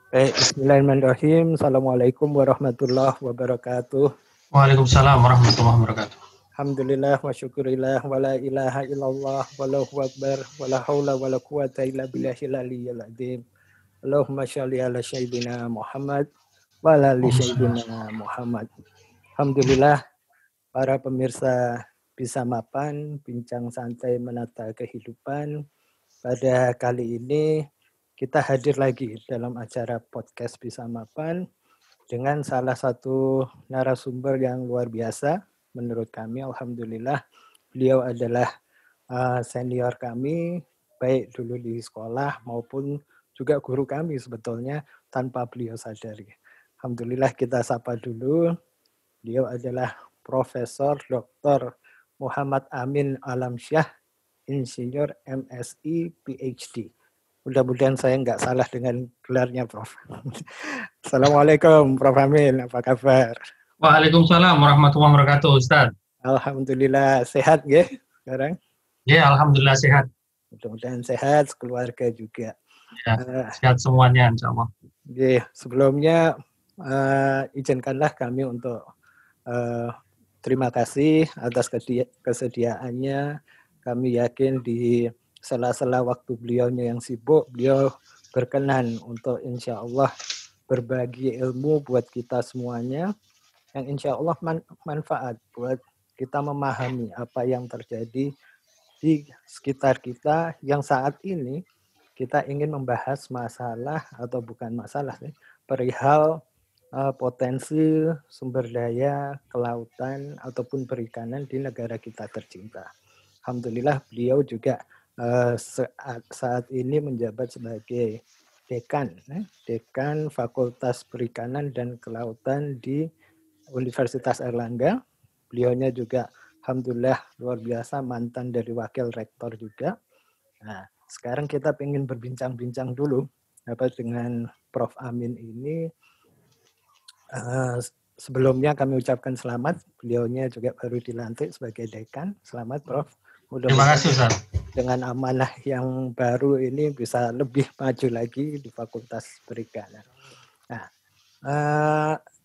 Bismillahirrahmanirrahim. Assalamualaikum warahmatullahi wabarakatuh. Waalaikumsalam warahmatullahi wabarakatuh. Alhamdulillah wa syukurillah wa la ilaha illallah wallahu akbar wa la haula wa la quwata illa billahil aliyyil azim. Allahumma shalli ala sayyidina Muhammad wa ala ali sayyidina Muhammad. Alhamdulillah para pemirsa Bisa Mapan, bincang santai menata kehidupan. Pada kali ini kita hadir lagi dalam acara podcast Bisa Mapan dengan salah satu narasumber yang luar biasa menurut kami. Alhamdulillah beliau adalah senior kami, baik dulu di sekolah maupun juga guru kami sebetulnya tanpa beliau sadari. Alhamdulillah kita sapa dulu. Beliau adalah Profesor Dr. Muhammad Amin Alamsyah, Insinyur MSI PhD. Mudah-mudahan saya nggak salah dengan gelarnya, Prof. Assalamualaikum, Prof. Amin. Apa kabar? Waalaikumsalam warahmatullahi wabarakatuh, Ustaz. Alhamdulillah sehat, ya sekarang? Ya, alhamdulillah sehat. Mudah-mudahan sehat, keluarga juga. Ya, sehat semuanya, insya Allah. Ya, sebelumnya izinkanlah kami untuk terima kasih atas kesediaannya. Kami yakin di sela-sela waktu beliaunya yang sibuk, beliau berkenan untuk insya Allah berbagi ilmu buat kita semuanya, yang insya Allah manfaat buat kita memahami apa yang terjadi di sekitar kita, yang saat ini kita ingin membahas masalah, atau bukan masalah, perihal potensi sumber daya kelautan ataupun perikanan di negara kita tercinta. Alhamdulillah beliau juga saat ini menjabat sebagai dekan Fakultas Perikanan dan Kelautan di Universitas Airlangga. Beliaunya juga alhamdulillah luar biasa, mantan dari wakil rektor juga. Nah, sekarang kita ingin berbincang-bincang dulu dengan Prof. Amin ini. Sebelumnya kami ucapkan selamat, beliaunya juga baru dilantik sebagai dekan. Selamat, Prof. Terima kasih, Ustaz. Dengan amanah yang baru ini bisa lebih maju lagi di Fakultas Perikanan. Nah,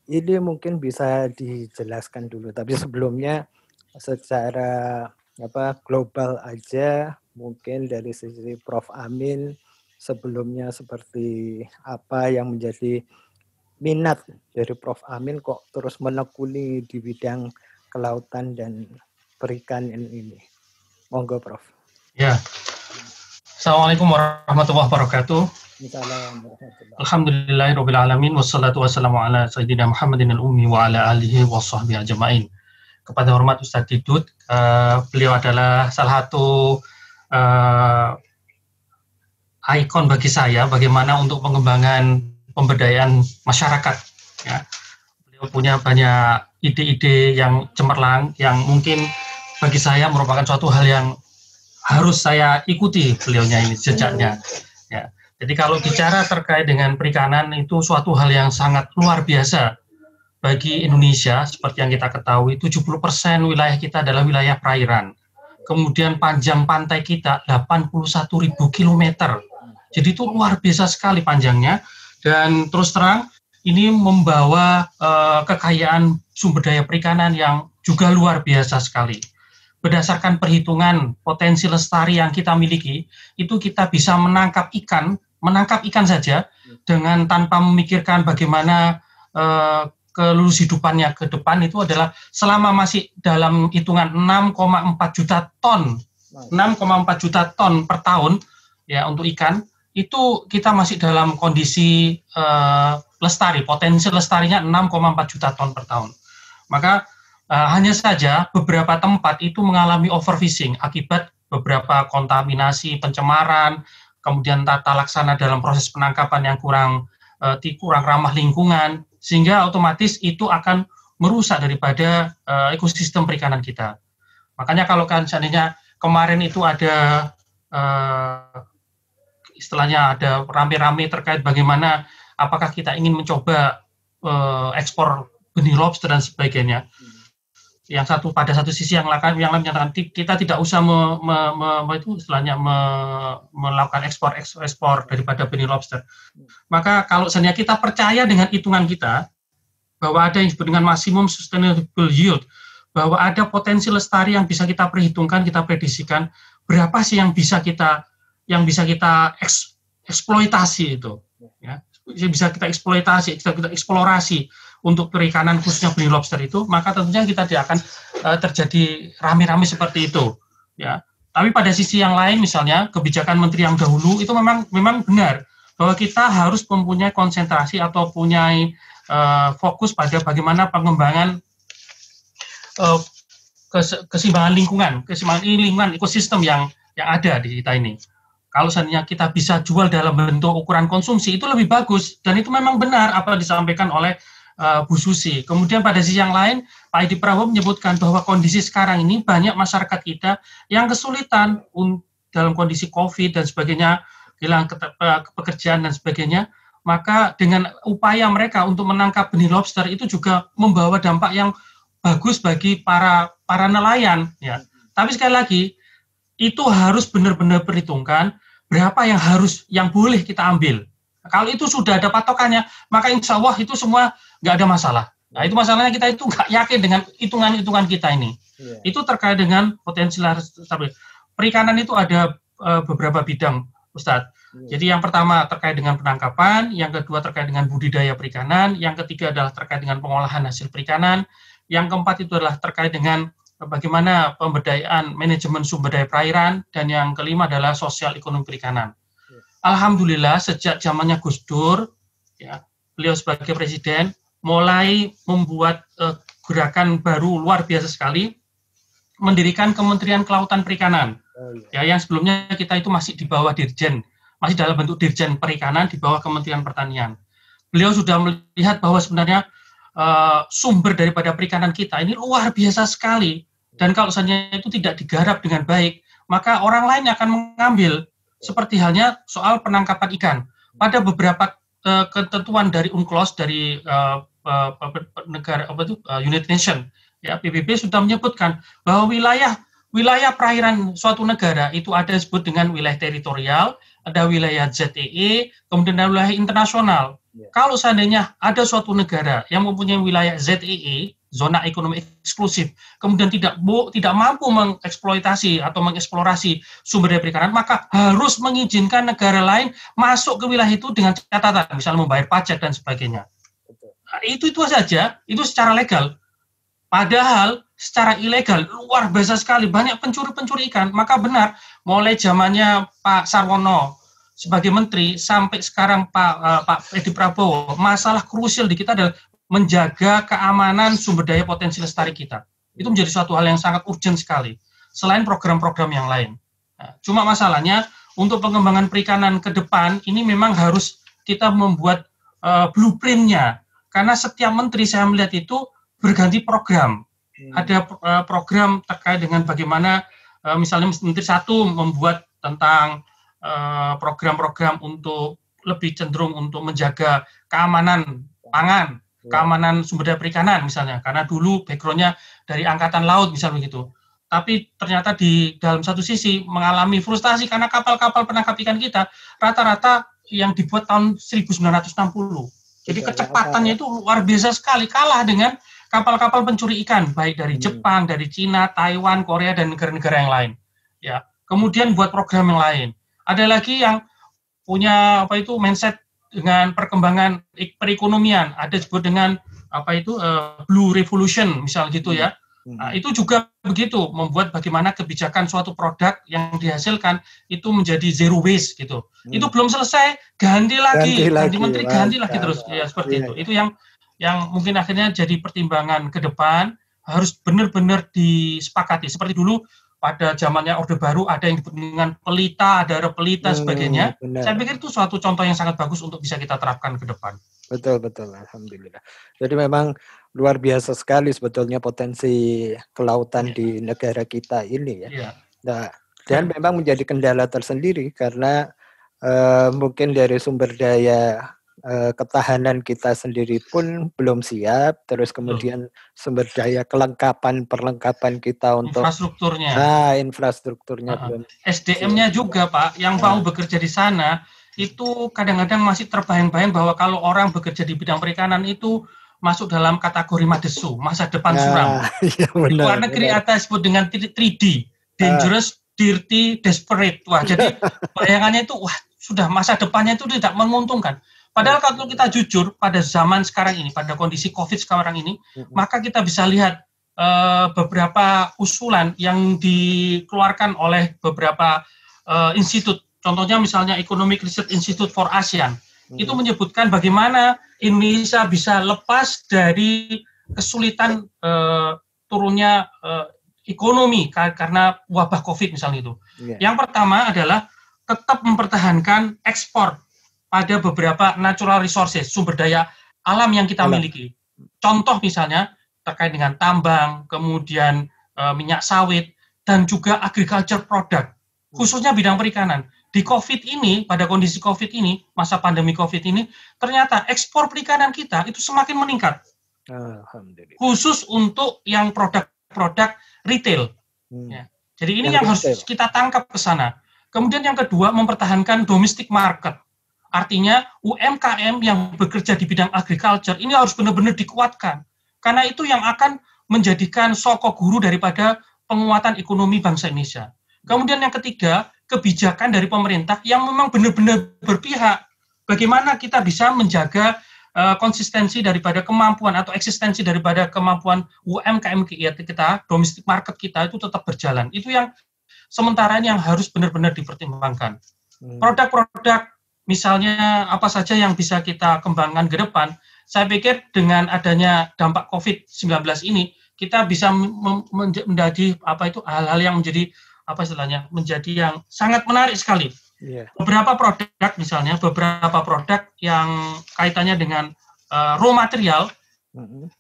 ini mungkin bisa dijelaskan dulu, tapi sebelumnya secara global aja, mungkin dari sisi Prof. Amin sebelumnya seperti apa yang menjadi minat dari Prof. Amin kok terus menekuni di bidang kelautan dan perikanan ini. Monggo, Prof. Ya. Assalamualaikum warahmatullahi wabarakatuh. Alhamdulillahirabbil alamin wassalatu wassalamu ala sayyidina Muhammadin al-ummi wa ala alihi washabbihi ajmain. Kepada hormat Ustaz Didut, beliau adalah salah satu ikon bagi saya bagaimana untuk pengembangan pemberdayaan masyarakat. Ya. Beliau punya banyak ide-ide yang cemerlang, yang mungkin bagi saya merupakan suatu hal yang harus saya ikuti beliaunya ini jejaknya. Ya. Jadi kalau bicara terkait dengan perikanan, itu suatu hal yang sangat luar biasa bagi Indonesia. Seperti yang kita ketahui, 70% wilayah kita adalah wilayah perairan. Kemudian panjang pantai kita 81.000 kilometer. Jadi itu luar biasa sekali panjangnya. Dan terus terang, ini membawa kekayaan sumber daya perikanan yang juga luar biasa sekali. Berdasarkan perhitungan potensi lestari yang kita miliki, itu kita bisa menangkap ikan saja dengan tanpa memikirkan bagaimana kelulus hidupannya ke depan, itu adalah selama masih dalam hitungan 6,4 juta ton, 6,4 juta ton per tahun ya untuk ikan. Itu kita masih dalam kondisi lestari, potensi lestarinya 6,4 juta ton per tahun. Maka hanya saja beberapa tempat itu mengalami overfishing akibat beberapa kontaminasi, pencemaran, kemudian tata laksana dalam proses penangkapan yang kurang ramah lingkungan, sehingga otomatis itu akan merusak daripada ekosistem perikanan kita. Makanya kalau kan seandainya kemarin itu ada istilahnya ada rame-rame terkait bagaimana apakah kita ingin mencoba ekspor benih lobster dan sebagainya. yang satu pada satu sisi yang lain menyatakan kita tidak usah itu istilahnya melakukan ekspor daripada benih lobster. Maka kalau seandainya kita percaya dengan hitungan kita bahwa ada yang disebut dengan maximum sustainable yield, bahwa ada potensi lestari yang bisa kita perhitungkan, kita prediksikan berapa sih yang bisa kita eksploitasi itu, ya, bisa kita eksploitasi, kita eksplorasi untuk perikanan khususnya benih lobster itu, maka tentunya kita tidak akan terjadi rame-rame seperti itu, ya. Tapi pada sisi yang lain, misalnya kebijakan menteri yang dahulu itu memang benar bahwa kita harus mempunyai konsentrasi atau punya fokus pada bagaimana pengembangan keseimbangan lingkungan ekosistem yang ada di kita ini. Kalau seandainya kita bisa jual dalam bentuk ukuran konsumsi itu lebih bagus, dan itu memang benar apa disampaikan oleh Bu Susi. Kemudian pada sisi yang lain, Pak Edi Prabowo menyebutkan bahwa kondisi sekarang ini banyak masyarakat kita yang kesulitan dalam kondisi COVID dan sebagainya, kehilangan pekerjaan dan sebagainya. Maka dengan upaya mereka untuk menangkap benih lobster itu juga membawa dampak yang bagus bagi para nelayan. Ya. Tapi sekali lagi, itu harus benar-benar perhitungkan berapa yang boleh kita ambil. Kalau itu sudah ada patokannya, maka insya Allah itu semua nggak ada masalah. Nah, itu masalahnya kita itu nggak yakin dengan hitungan-hitungan kita ini. Yeah. Itu terkait dengan potensi perikanan itu ada beberapa bidang, Ustadz. Yeah. Jadi yang pertama terkait dengan penangkapan, yang kedua terkait dengan budidaya perikanan, yang ketiga adalah terkait dengan pengolahan hasil perikanan, yang keempat itu adalah terkait dengan bagaimana pemberdayaan manajemen sumber daya perairan, dan yang kelima adalah sosial ekonomi perikanan. Alhamdulillah sejak zamannya Gus Dur, ya, beliau sebagai presiden mulai membuat gerakan baru luar biasa sekali, mendirikan Kementerian Kelautan Perikanan. Ya, yang sebelumnya kita itu masih di bawah Dirjen, masih dalam bentuk Dirjen Perikanan di bawah Kementerian Pertanian. Beliau sudah melihat bahwa sebenarnya sumber daripada perikanan kita ini luar biasa sekali, dan kalau seandainya itu tidak digarap dengan baik, maka orang lain akan mengambil. Seperti halnya soal penangkapan ikan. Pada beberapa ketentuan dari UNCLOS, dari negara United Nations, ya, PBB sudah menyebutkan bahwa wilayah perairan suatu negara itu ada disebut dengan wilayah teritorial, ada wilayah ZEE, kemudian ada wilayah internasional. Kalau seandainya ada suatu negara yang mempunyai wilayah ZEE, zona ekonomi eksklusif, kemudian tidak mampu mengeksploitasi atau mengeksplorasi sumber daya perikanan, maka harus mengizinkan negara lain masuk ke wilayah itu dengan catatan, misalnya membayar pajak dan sebagainya. Nah, itu saja, itu secara legal. Padahal secara ilegal luar biasa sekali, banyak pencuri ikan. Maka benar, mulai zamannya Pak Sarwono sebagai menteri sampai sekarang Pak Edi Prabowo, masalah krusial di kita adalah menjaga keamanan sumber daya potensi lestari kita. Itu menjadi suatu hal yang sangat urgent sekali, selain program-program yang lain. Nah, cuma masalahnya, untuk pengembangan perikanan ke depan, ini memang harus kita membuat blueprint-nya. Karena setiap menteri saya melihat itu berganti program. Ada program terkait dengan bagaimana, misalnya menteri satu membuat tentang program-program untuk lebih cenderung untuk menjaga keamanan pangan, keamanan sumber daya perikanan misalnya, karena dulu background-nya dari angkatan laut misal begitu. Tapi ternyata di dalam satu sisi mengalami frustasi karena kapal-kapal penangkap ikan kita rata-rata yang dibuat tahun 1960. Jadi kecepatannya itu luar biasa sekali, kalah dengan kapal-kapal pencuri ikan baik dari Jepang, dari Cina, Taiwan, Korea, dan negara-negara yang lain. Ya, kemudian buat program yang lain. Ada lagi yang punya mindset dengan perkembangan perekonomian, ada disebut dengan Blue Revolution misal gitu ya. Nah, itu juga begitu, membuat bagaimana kebijakan suatu produk yang dihasilkan itu menjadi zero waste gitu. Itu belum selesai, ganti menteri ganti lagi terus ya, seperti itu. Itu yang mungkin akhirnya jadi pertimbangan ke depan, harus benar-benar disepakati. Seperti dulu pada zamannya Orde Baru ada yang disebut dengan pelita, ada repelita sebagainya. Benar. Saya pikir itu suatu contoh yang sangat bagus untuk bisa kita terapkan ke depan. Betul, alhamdulillah. Jadi memang luar biasa sekali sebetulnya potensi kelautan di negara kita ini ya. Iya. Nah, dan memang menjadi kendala tersendiri karena mungkin dari sumber daya ketahanan kita sendiri pun belum siap, terus kemudian sumber daya perlengkapan kita untuk infrastrukturnya belum. SDM-nya juga Pak, yang mau bekerja di sana itu kadang-kadang masih terbayang-bayang bahwa kalau orang bekerja di bidang perikanan itu masuk dalam kategori madesu, masa depan suram. Ya, benar, di luar negeri ada disebut dengan 3D, dangerous, dirty, desperate. Wah, jadi bayangannya itu sudah masa depannya itu tidak menguntungkan. Padahal kalau kita jujur pada zaman sekarang ini, pada kondisi COVID sekarang ini, maka kita bisa lihat beberapa usulan yang dikeluarkan oleh beberapa institut. Contohnya misalnya Economic Research Institute for ASEAN. Itu menyebutkan bagaimana Indonesia bisa lepas dari kesulitan turunnya ekonomi karena wabah COVID misalnya itu. Yang pertama adalah tetap mempertahankan ekspor pada beberapa natural resources, sumber daya alam yang kita miliki. Contoh misalnya terkait dengan tambang, kemudian minyak sawit, dan juga agriculture product, khususnya bidang perikanan. Di COVID ini, pada kondisi COVID ini, masa pandemi COVID ini, ternyata ekspor perikanan kita itu semakin meningkat. Alhamdulillah. Khusus untuk yang produk-produk retail. Ya. Jadi ini yang harus kita tangkap ke sana. Kemudian yang kedua, mempertahankan domestic market. Artinya UMKM yang bekerja di bidang agriculture ini harus benar-benar dikuatkan. Karena itu yang akan menjadikan sokok guru daripada penguatan ekonomi bangsa Indonesia. Kemudian yang ketiga, kebijakan dari pemerintah yang memang benar-benar berpihak. Bagaimana kita bisa menjaga konsistensi daripada kemampuan atau eksistensi daripada kemampuan UMKM kita, domestic market kita itu tetap berjalan. Itu yang sementara ini yang harus benar-benar dipertimbangkan. Produk-produk misalnya apa saja yang bisa kita kembangkan ke depan, saya pikir dengan adanya dampak COVID-19 ini, kita bisa menjadi hal-hal yang menjadi menjadi yang sangat menarik sekali. Beberapa produk yang kaitannya dengan raw material,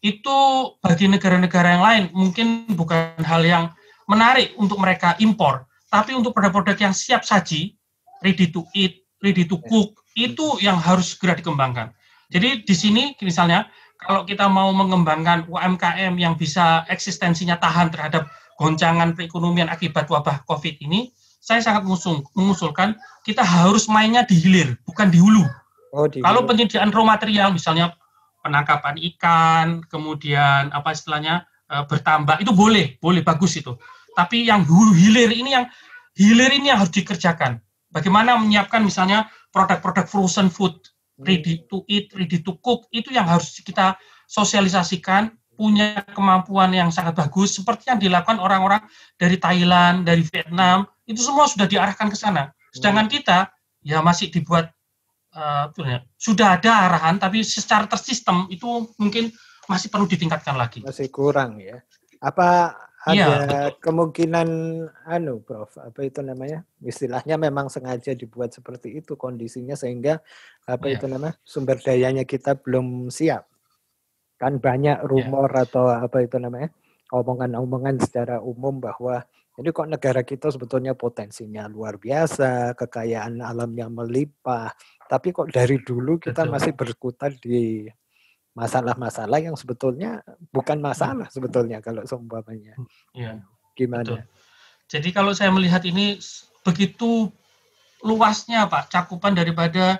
itu bagi negara-negara yang lain mungkin bukan hal yang menarik untuk mereka impor, tapi untuk produk-produk yang siap saji, ready to eat, ready to cook, itu yang harus segera dikembangkan. Jadi di sini misalnya kalau kita mau mengembangkan UMKM yang bisa eksistensinya tahan terhadap goncangan perekonomian akibat wabah COVID ini, saya sangat mengusulkan kita harus mainnya di hilir, bukan di hulu. Kalau penyediaan raw material misalnya penangkapan ikan, kemudian bertambak, itu boleh bagus itu. Tapi yang hilir ini yang harus dikerjakan. Bagaimana menyiapkan misalnya produk-produk frozen food, ready to eat, ready to cook, itu yang harus kita sosialisasikan, punya kemampuan yang sangat bagus, seperti yang dilakukan orang-orang dari Thailand, dari Vietnam, itu semua sudah diarahkan ke sana. Sedangkan kita, ya masih dibuat, sudah ada arahan, tapi secara tersistem, itu mungkin masih perlu ditingkatkan lagi. Masih kurang ya. Apa ada kemungkinan Prof, istilahnya memang sengaja dibuat seperti itu kondisinya sehingga sumber dayanya kita belum siap. Kan banyak rumor atau omongan-omongan secara umum bahwa jadi kok negara kita sebetulnya potensinya luar biasa, kekayaan alam yang melimpah, tapi kok dari dulu kita masih berkutat di masalah-masalah yang sebetulnya bukan masalah sebetulnya kalau seumpamanya. Gimana? Betul. Jadi kalau saya melihat ini begitu luasnya Pak cakupan daripada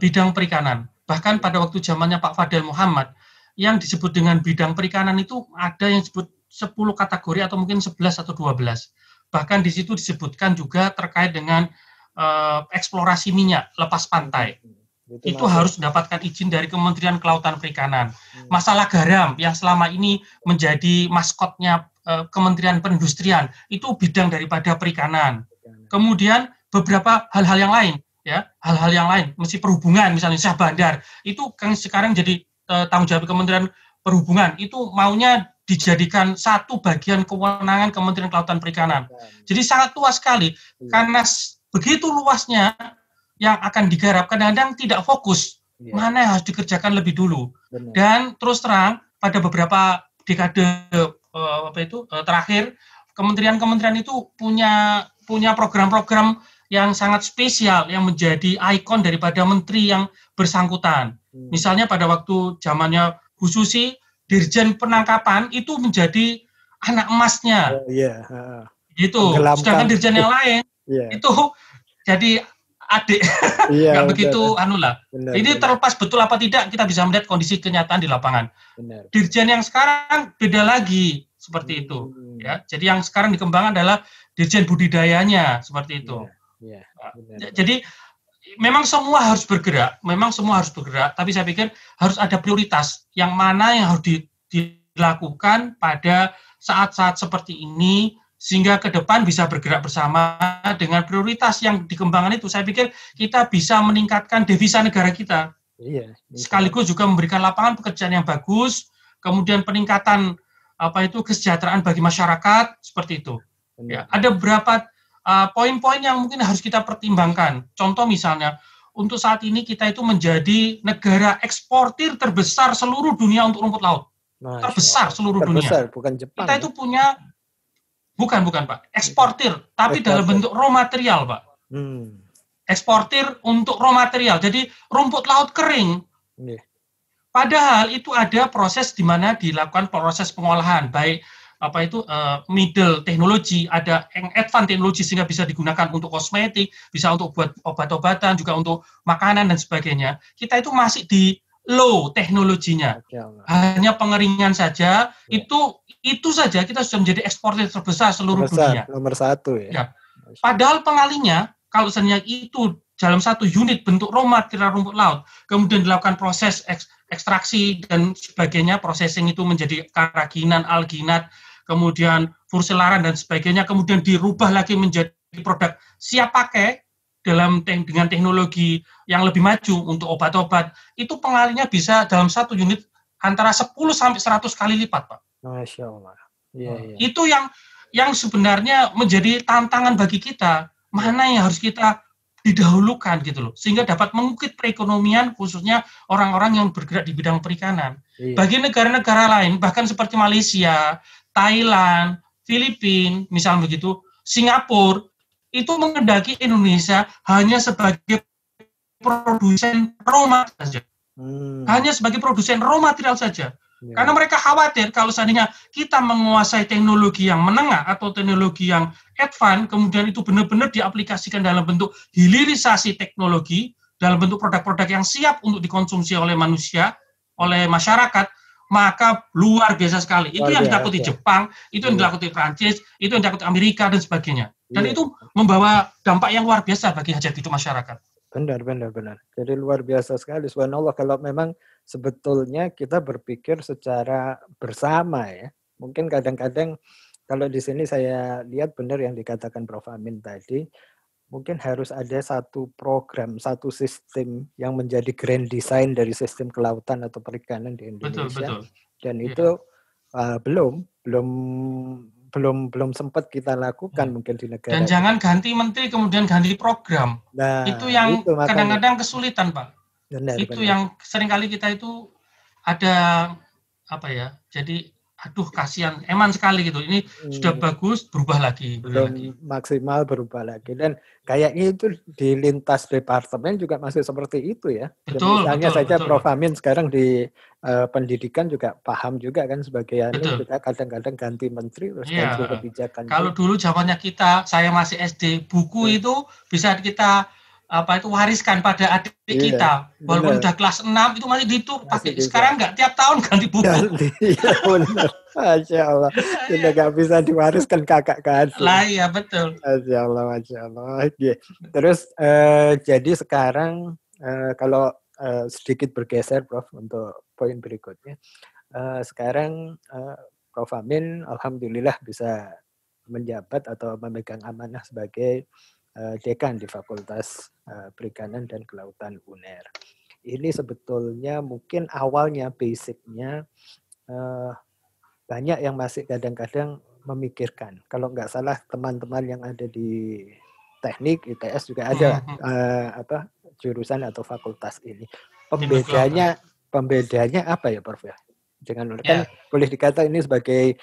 bidang perikanan. Bahkan pada waktu zamannya Pak Fadel Muhammad yang disebut dengan bidang perikanan itu ada yang disebut 10 kategori atau mungkin 11 atau 12. Bahkan di situ disebutkan juga terkait dengan eksplorasi minyak lepas pantai. Itu harus mendapatkan izin dari Kementerian Kelautan Perikanan. Masalah garam yang selama ini menjadi maskotnya Kementerian Perindustrian, itu bidang daripada perikanan. Kemudian beberapa hal-hal yang lain, hal-hal yang lain, mesti perhubungan, misalnya Syah Bandar, itu kan sekarang jadi tanggung jawab Kementerian Perhubungan, itu maunya dijadikan satu bagian kewenangan Kementerian Kelautan Perikanan. Jadi sangat luas sekali, karena begitu luasnya yang akan digarap kadang-kadang tidak fokus mana yang harus dikerjakan lebih dulu. Dan terus terang pada beberapa dekade terakhir kementerian-kementerian itu punya program-program yang sangat spesial yang menjadi ikon daripada menteri yang bersangkutan. Misalnya pada waktu zamannya Bu Susi, Dirjen Penangkapan itu menjadi anak emasnya. Gitu. Sedangkan dirjen yang lain itu jadi adik. Nggak begitu anulah. Ini terlepas betul apa tidak, kita bisa melihat kondisi kenyataan di lapangan. Dirjen yang sekarang beda lagi seperti itu. Ya, jadi yang sekarang dikembangkan adalah dirjen budidayanya seperti itu. Jadi memang semua harus bergerak, tapi saya pikir harus ada prioritas yang mana yang harus dilakukan pada saat-saat seperti ini, sehingga ke depan bisa bergerak bersama dengan prioritas yang dikembangkan itu. Saya pikir kita bisa meningkatkan devisa negara kita. Sekaligus juga memberikan lapangan pekerjaan yang bagus, kemudian peningkatan kesejahteraan bagi masyarakat, seperti itu. Ya, ada beberapa poin-poin yang mungkin harus kita pertimbangkan. Contoh misalnya, untuk saat ini kita itu menjadi negara eksportir terbesar seluruh dunia untuk rumput laut. Terbesar seluruh dunia. Bukan Jepang. Kita itu punya, bukan Pak, eksportir, tapi dalam bentuk raw material, Pak. Eksportir untuk raw material, jadi rumput laut kering. Padahal itu ada proses di mana dilakukan proses pengolahan, baik middle teknologi, ada yang advance teknologi sehingga bisa digunakan untuk kosmetik, bisa untuk buat obat-obatan, juga untuk makanan dan sebagainya. Kita itu masih di low teknologinya, hanya pengeringan saja. Itu saja kita sudah menjadi eksportir terbesar seluruh dunia. Nomor 1 ya. Padahal pengalinya, kalau sebenarnya itu dalam satu unit bentuk raw material rumput laut, kemudian dilakukan proses ekstraksi dan sebagainya, processing itu menjadi karaginan, alginat, kemudian furselaran dan sebagainya, kemudian dirubah lagi menjadi produk siap pakai dengan teknologi yang lebih maju untuk obat-obat, itu pengalinya bisa dalam satu unit antara 10 sampai 100 kali lipat, Pak. Masya Allah. Itu yang sebenarnya menjadi tantangan bagi kita, mana yang harus kita didahulukan gitu loh, sehingga dapat mengukit perekonomian khususnya orang-orang yang bergerak di bidang perikanan. Bagi negara-negara lain, bahkan seperti Malaysia, Thailand, Filipina, misalnya begitu, Singapura, itu mengendaki Indonesia hanya sebagai produsen raw material saja. Hanya sebagai produsen raw material saja. Karena mereka khawatir kalau seandainya kita menguasai teknologi yang menengah atau teknologi yang advance, kemudian itu benar-benar diaplikasikan dalam bentuk hilirisasi teknologi, dalam bentuk produk-produk yang siap untuk dikonsumsi oleh manusia, oleh masyarakat, maka luar biasa sekali. Itu yang ditakuti Jepang, itu yang ditakuti Prancis, itu yang ditakuti Amerika dan sebagainya. Dan itu membawa dampak yang luar biasa bagi hajat hidup masyarakat. Benar. Jadi luar biasa sekali. Subhanallah, kalau memang sebetulnya kita berpikir secara bersama ya. Mungkin kadang-kadang kalau di sini saya lihat benar yang dikatakan Prof. Amin tadi, mungkin harus ada satu program, satu sistem yang menjadi grand design dari sistem kelautan atau perikanan di Indonesia. Betul. Dan itu belum sempat kita lakukan mungkin di negara. Dan jangan ganti menteri kemudian ganti program. Nah, itu yang kadang-kadang kesulitan, Pak. Benar. Yang seringkali kita itu ada jadi kasihan, eman sekali gitu. Ini sudah bagus, berubah lagi. Maksimal berubah lagi. Dan kayaknya itu di lintas departemen juga masih seperti itu ya. Misalnya saja Prof. Amin sekarang di pendidikan juga paham juga kan sebagai juga kadang-kadang ganti menteri terus ganti kebijakan. Kalau dulu zamannya saya masih SD, buku itu bisa kita wariskan pada adik kita. Walaupun udah kelas 6 itu masih pakai. Sekarang enggak, tiap tahun ganti buku. Iya benar. Masya Allah. Sudah enggak bisa diwariskan kakak ke adik. Lah iya betul. Masya Allah. Terus jadi sekarang kalau sedikit bergeser Prof untuk poin berikutnya. Sekarang Prof Amin alhamdulillah bisa menjabat atau memegang amanah sebagai dekan di Fakultas Perikanan dan Kelautan UNER. Ini sebetulnya mungkin awalnya basicnya banyak yang masih kadang-kadang memikirkan. Kalau nggak salah teman-teman yang ada di teknik ITS juga ada jurusan atau fakultas ini. Pembedanya apa ya Prof? Dengan kan boleh dikata ini sebagai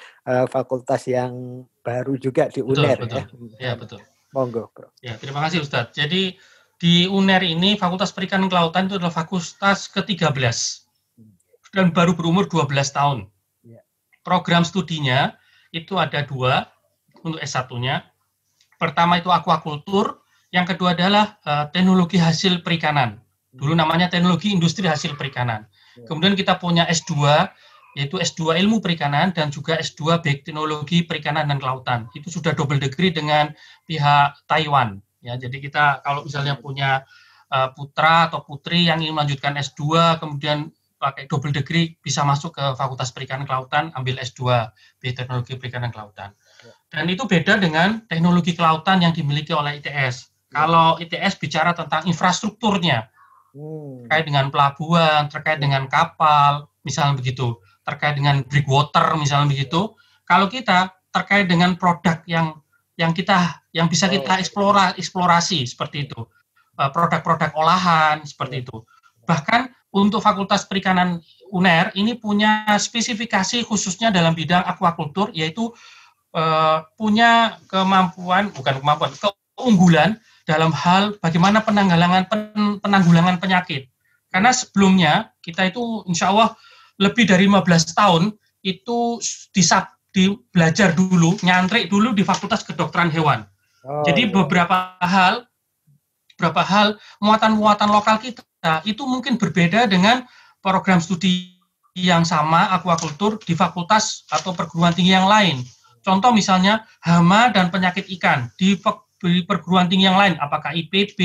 fakultas yang baru juga di UNER betul. ya. Betul. Monggo, Bro. Ya, terima kasih Ustadz. Jadi di UNER ini Fakultas Perikanan Kelautan itu adalah fakultas ke-13 dan baru berumur 12 tahun. Program studinya itu ada 2 untuk S1-nya. Pertama itu aquakultur, yang kedua adalah teknologi hasil perikanan. Dulu namanya teknologi industri hasil perikanan. Kemudian kita punya S2, yaitu S2 ilmu perikanan dan juga S2 teknologi perikanan dan kelautan. Itu sudah double degree dengan pihak Taiwan. Ya, jadi kita kalau misalnya punya putra atau putri yang ingin melanjutkan S2, kemudian pakai double degree bisa masuk ke Fakultas Perikanan Kelautan, ambil S2 teknologi perikanan kelautan. Dan itu beda dengan teknologi kelautan yang dimiliki oleh ITS. Kalau ITS bicara tentang infrastrukturnya, terkait dengan pelabuhan, terkait dengan kapal, misalnya begitu, terkait dengan breakwater, misalnya begitu. Kalau kita terkait dengan produk yang bisa kita eksplorasi seperti itu, produk-produk olahan seperti itu. Bahkan untuk Fakultas Perikanan UNER ini punya spesifikasi khususnya dalam bidang aquakultur, yaitu punya keunggulan dalam hal bagaimana penanggulangan penyakit. Karena sebelumnya kita itu insya Allah lebih dari 15 tahun itu belajar dulu, nyantrik dulu di Fakultas Kedokteran Hewan. Jadi beberapa hal muatan-muatan lokal kita itu mungkin berbeda dengan program studi yang sama aquakultur di fakultas atau perguruan tinggi yang lain. Contoh misalnya hama dan penyakit ikan di perguruan tinggi yang lain, apakah IPB,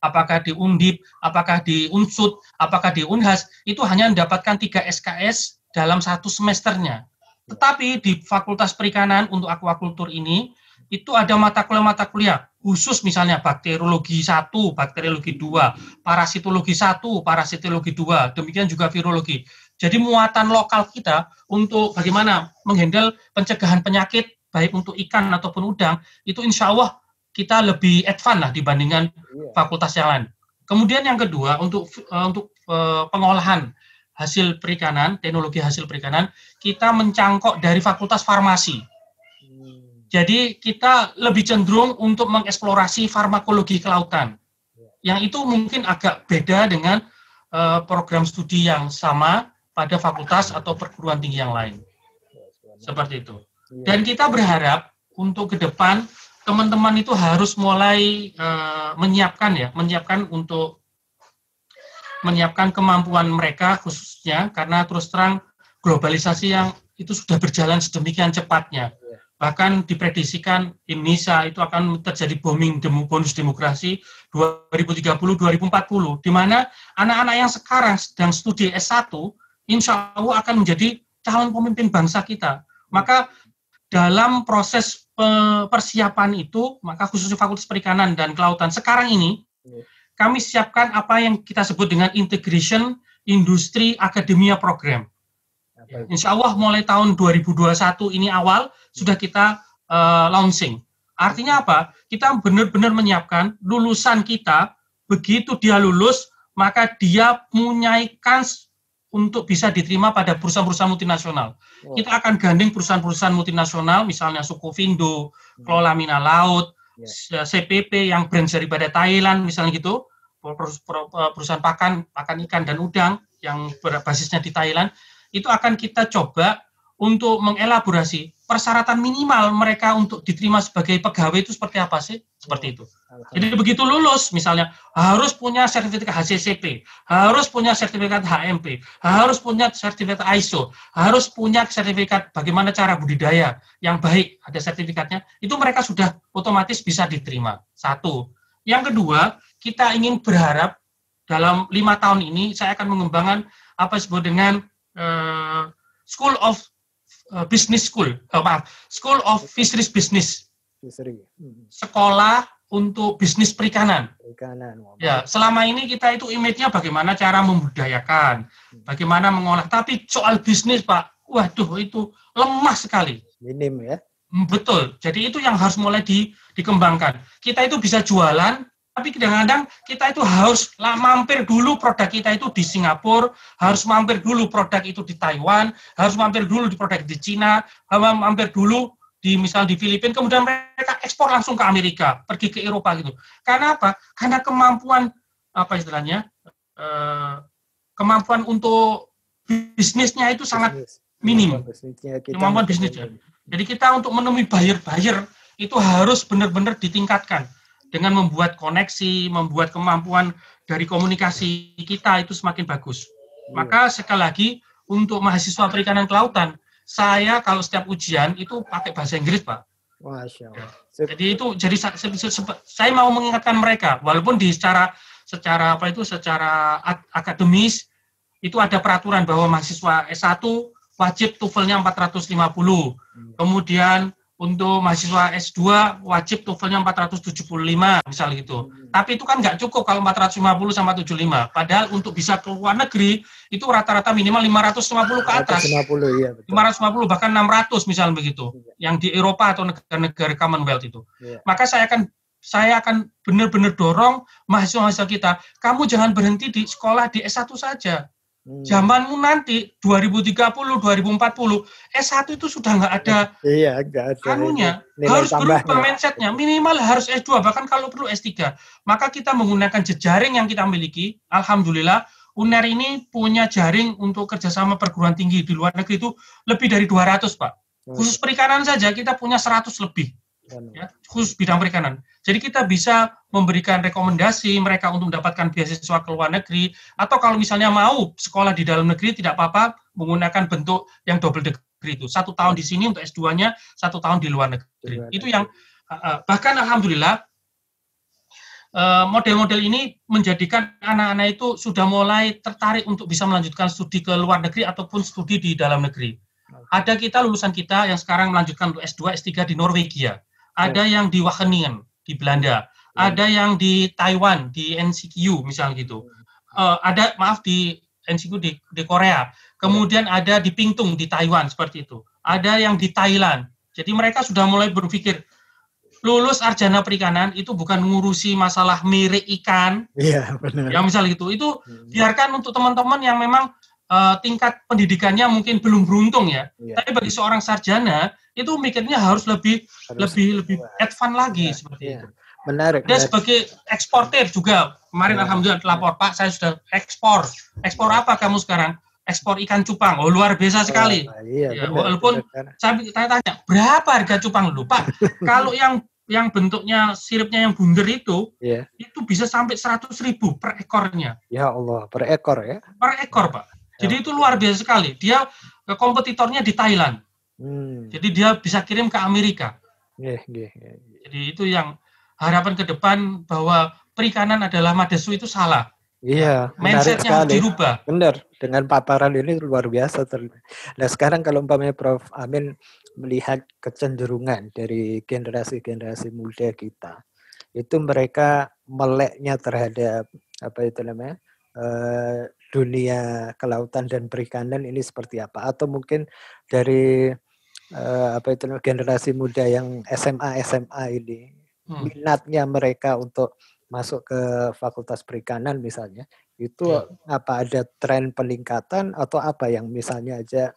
apakah di Undip, apakah di Unsud, apakah di Unhas, itu hanya mendapatkan 3 SKS dalam 1 semesternya. Tetapi di Fakultas Perikanan untuk aquakultur ini, itu ada mata kuliah khusus misalnya bakteriologi 1, bakteriologi 2, parasitologi 1, parasitologi 2, demikian juga virologi. Jadi muatan lokal kita untuk bagaimana menghandle pencegahan penyakit, baik untuk ikan ataupun udang, itu insya Allah kita lebih advance lah dibandingkan fakultas yang lain. Kemudian yang kedua, untuk pengolahan hasil perikanan, teknologi hasil perikanan, kita mencangkok dari fakultas farmasi. Jadi kita lebih cenderung untuk mengeksplorasi farmakologi kelautan. Yang itu mungkin agak beda dengan program studi yang sama pada fakultas atau perguruan tinggi yang lain. Seperti itu. Dan kita berharap untuk ke depan teman-teman itu harus mulai menyiapkan kemampuan mereka khususnya karena terus terang globalisasi yang itu sudah berjalan sedemikian cepatnya. Bahkan diprediksikan Indonesia itu akan terjadi booming bonus demokrasi 2030-2040, di mana anak-anak yang sekarang sedang studi S1, insya Allah akan menjadi calon pemimpin bangsa kita. Maka dalam proses persiapan itu, maka khususnya Fakultas Perikanan dan Kelautan sekarang ini, kami siapkan apa yang kita sebut dengan Integration Industri Akademia Program. Insya Allah mulai tahun 2021 ini awal sudah kita launching. Artinya apa? Kita benar-benar menyiapkan lulusan kita, begitu dia lulus, maka dia punya kans untuk bisa diterima pada perusahaan-perusahaan multinasional. Kita akan gandeng perusahaan-perusahaan multinasional, misalnya Sukovindo, Kelola Mina Laut, CPP yang brand daripada Thailand, misalnya gitu, perusahaan pakan ikan dan udang yang berbasisnya di Thailand, itu akan kita coba untuk mengelaborasi persyaratan minimal mereka untuk diterima sebagai pegawai itu seperti apa sih? Seperti itu. Jadi begitu lulus, misalnya harus punya sertifikat HACCP, harus punya sertifikat HMP, harus punya sertifikat ISO, harus punya sertifikat bagaimana cara budidaya yang baik, ada sertifikatnya, itu mereka sudah otomatis bisa diterima. Satu. Yang kedua, kita ingin berharap dalam 5 tahun ini saya akan mengembangkan apa disebut dengan School of Business School, School of Fisheries Business, sekolah untuk bisnis perikanan. Ya, selama ini kita itu image-nya bagaimana cara membudayakan, bagaimana mengolah, tapi soal bisnis Pak, waduh itu lemah sekali. Minim ya. Betul, jadi itu yang harus mulai dikembangkan. Kita itu bisa jualan, tapi kadang-kadang kita itu harus mampir dulu produk kita itu di Singapura, harus mampir dulu produk itu di Taiwan, harus mampir dulu di produk di Cina, mampir dulu misal di Filipina, kemudian mereka ekspor langsung ke Amerika, pergi ke Eropa gitu. Karena apa? Karena kemampuan apa istilahnya, kemampuan untuk bisnisnya itu sangat minim, kemampuan bisnisnya. Jadi kita untuk menemui buyer itu harus benar-benar ditingkatkan dengan membuat koneksi, membuat kemampuan dari komunikasi kita itu semakin bagus. Maka sekali lagi untuk mahasiswa perikanan kelautan, saya kalau setiap ujian itu pakai bahasa Inggris, Pak. Masya Allah. Jadi itu saya mau mengingatkan mereka, walaupun secara akademis itu ada peraturan bahwa mahasiswa S1 wajib TOEFL-nya 450. Kemudian untuk mahasiswa S2 wajib TOEFL-nya 475 misal gitu. Tapi itu kan nggak cukup kalau 450 sama 75. Padahal untuk bisa ke luar negeri itu rata-rata minimal 550 ke atas. 550, iya, betul. 550 bahkan 600 misal begitu. Yang di Eropa atau negara-negara Commonwealth itu. Maka saya akan benar-benar dorong mahasiswa-mahasiswa kita, kamu jangan berhenti di sekolah di S1 saja. Zamanmu nanti 2030, 2040 S1 itu sudah nggak ada, anunya, harus berubah mindsetnya, minimal harus S2, bahkan kalau perlu S3. Maka kita menggunakan jejaring yang kita miliki. Alhamdulillah UNER ini punya jaring untuk kerjasama perguruan tinggi di luar negeri itu lebih dari 200, Pak. Khusus perikanan saja kita punya 100 lebih. Ya, khusus bidang perikanan. Jadi kita bisa memberikan rekomendasi mereka untuk mendapatkan beasiswa ke luar negeri, atau kalau misalnya mau sekolah di dalam negeri tidak apa-apa menggunakan bentuk yang double degree itu. 1 tahun di sini untuk S2-nya, 1 tahun di luar negeri. Itu yang bahkan alhamdulillah model-model ini menjadikan anak-anak itu sudah mulai tertarik untuk bisa melanjutkan studi ke luar negeri ataupun studi di dalam negeri. Ada lulusan kita yang sekarang melanjutkan untuk S2, S3 di Norwegia. Ada yang di Wageningen di Belanda, ada yang di Taiwan di NCQ misal gitu, ada di NCQ di Korea, kemudian ada di Pingtung di Taiwan seperti itu, ada yang di Thailand. Jadi mereka sudah mulai berpikir lulus sarjana perikanan itu bukan ngurusi masalah mirip ikan, benar. Ya misal gitu, itu biarkan untuk teman-teman yang memang tingkat pendidikannya mungkin belum beruntung ya. Tapi bagi seorang sarjana itu mikirnya harus lebih advance lagi seperti itu. Menarik. Dan sebagai eksportir juga kemarin alhamdulillah lapor, Pak, saya sudah ekspor. Ekspor apa kamu sekarang? Ekspor ikan cupang. Oh, luar biasa sekali. Walaupun saya tanya berapa harga cupang dulu, Pak? Kalau yang bentuknya siripnya yang bunder itu bisa sampai 100.000 per ekornya. Ya Allah, per ekor ya? Per ekor, Pak. Jadi itu luar biasa sekali. Dia kompetitornya di Thailand. Jadi dia bisa kirim ke Amerika. Jadi itu yang harapan ke depan, bahwa perikanan adalah madesu itu salah. Iya, mindsetnya harus dirubah. Benar, dengan paparan ini luar biasa. Nah sekarang kalau umpamanya Prof. Amin melihat kecenderungan dari generasi-generasi muda kita, itu mereka meleknya terhadap dunia kelautan dan perikanan ini seperti apa? Atau mungkin dari generasi muda yang SMA ini, minatnya mereka untuk masuk ke Fakultas Perikanan misalnya, itu apa ada tren peningkatan atau apa yang misalnya aja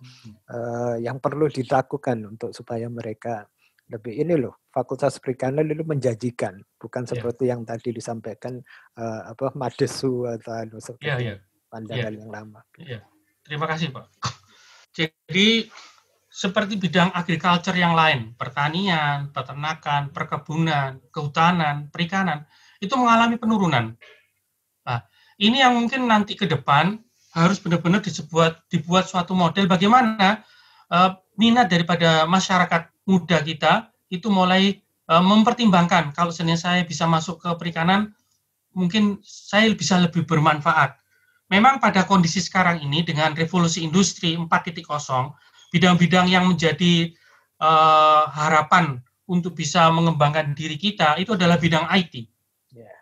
yang perlu dilakukan untuk supaya mereka lebih Fakultas Perikanan itu menjanjikan, bukan seperti yang tadi disampaikan madesu atau seperti pandangan yang lama. Terima kasih, Pak. Jadi seperti bidang agriculture yang lain, pertanian, peternakan, perkebunan, kehutanan, perikanan, itu mengalami penurunan. Nah, ini yang mungkin nanti ke depan harus benar-benar dibuat suatu model bagaimana minat daripada masyarakat muda kita itu mulai mempertimbangkan, kalau seandainya saya bisa masuk ke perikanan, mungkin saya bisa lebih bermanfaat. Memang pada kondisi sekarang ini dengan revolusi industri 4.0, bidang-bidang yang menjadi harapan untuk bisa mengembangkan diri kita itu adalah bidang IT.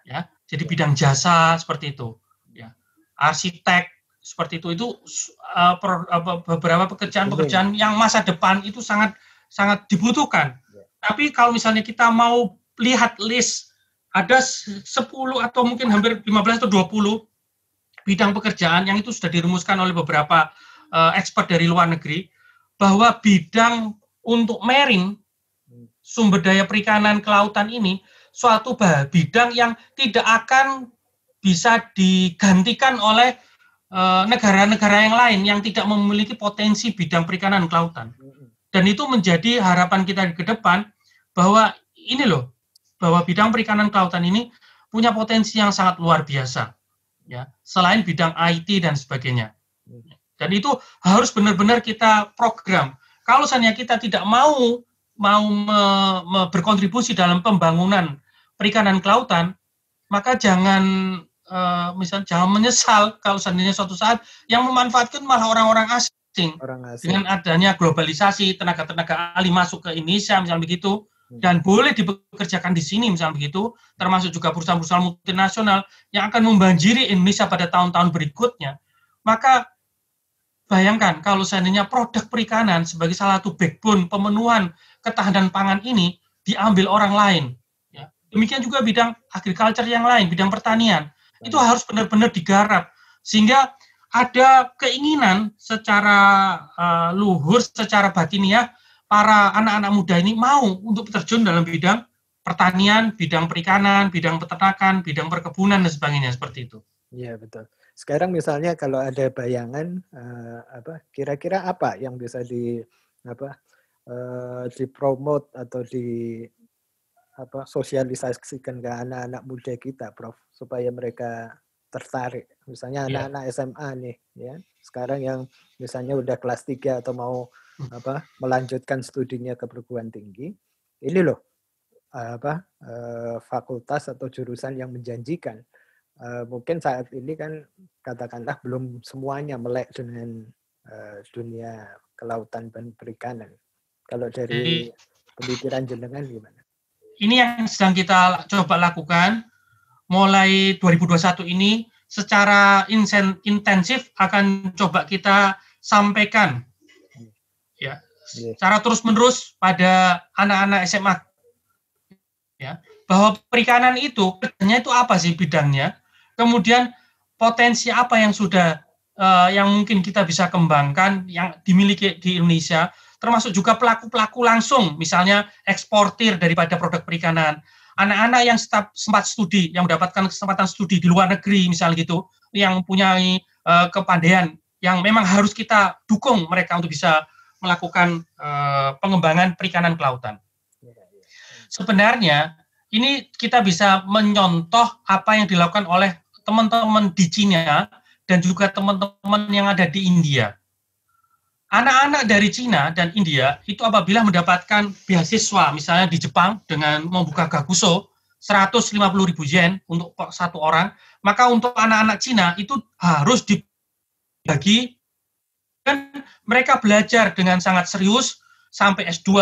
Ya, jadi bidang jasa seperti itu. Ya. Arsitek seperti itu beberapa pekerjaan-pekerjaan yang masa depan itu sangat dibutuhkan. Tapi kalau misalnya kita mau lihat list ada 10 atau mungkin hampir 15 atau 20 bidang pekerjaan yang itu sudah dirumuskan oleh beberapa expert dari luar negeri, bahwa bidang untuk marine sumber daya perikanan kelautan ini suatu bidang yang tidak akan bisa digantikan oleh negara-negara yang lain yang tidak memiliki potensi bidang perikanan kelautan. Dan itu menjadi harapan kita ke depan bahwa ini loh, bahwa bidang perikanan kelautan ini punya potensi yang sangat luar biasa, ya, selain bidang IT dan sebagainya. Dan itu harus benar-benar kita program. Kalau misalnya kita tidak mau berkontribusi dalam pembangunan perikanan kelautan, maka jangan jangan menyesal kalau seandainya suatu saat yang memanfaatkan malah orang-orang asing. Dengan adanya globalisasi, tenaga-tenaga ahli masuk ke Indonesia, misalnya begitu, dan boleh dipekerjakan di sini, misalnya begitu, termasuk juga perusahaan-perusahaan multinasional yang akan membanjiri Indonesia pada tahun-tahun berikutnya. Maka bayangkan kalau seandainya produk perikanan sebagai salah satu backbone pemenuhan ketahanan pangan ini diambil orang lain. Ya. Demikian juga bidang agriculture yang lain, bidang pertanian. Itu harus benar-benar digarap. Sehingga ada keinginan secara luhur, secara batiniah, para anak-anak muda ini mau untuk terjun dalam bidang pertanian, bidang perikanan, bidang peternakan, bidang perkebunan, dan sebagainya, seperti itu. Iya, betul. Sekarang misalnya kalau ada bayangan, kira-kira apa yang bisa dipromote atau sosialisasikan ke anak-anak muda kita, Prof, supaya mereka tertarik. Misalnya anak-anak SMA nih, ya. Sekarang yang misalnya udah kelas 3 atau mau melanjutkan studinya ke perguruan tinggi. Ini loh fakultas atau jurusan yang menjanjikan. Mungkin saat ini kan katakanlah belum semuanya melek dengan dunia kelautan dan perikanan. Kalau dari pemikiran jenengan gimana? Ini yang sedang kita coba lakukan mulai 2021 ini secara intensif akan coba kita sampaikan ya, secara terus-menerus pada anak-anak SMA ya, bahwa perikanan itu kerjanya itu apa sih bidangnya, kemudian potensi apa yang sudah yang mungkin kita bisa kembangkan yang dimiliki di Indonesia, termasuk juga pelaku-pelaku langsung, misalnya eksportir daripada produk perikanan. Anak-anak yang sempat studi, yang mendapatkan kesempatan studi di luar negeri, misalnya gitu, yang punya kepandaian, yang memang harus kita dukung mereka untuk bisa melakukan pengembangan perikanan kelautan. Sebenarnya, ini kita bisa menyontoh apa yang dilakukan oleh teman-teman di Cina dan juga teman-teman yang ada di India. Anak-anak dari Cina dan India itu apabila mendapatkan beasiswa, misalnya di Jepang dengan membuka gakuso 150.000 yen untuk satu orang, maka untuk anak-anak Cina itu harus dibagi dan mereka belajar dengan sangat serius sampai S2,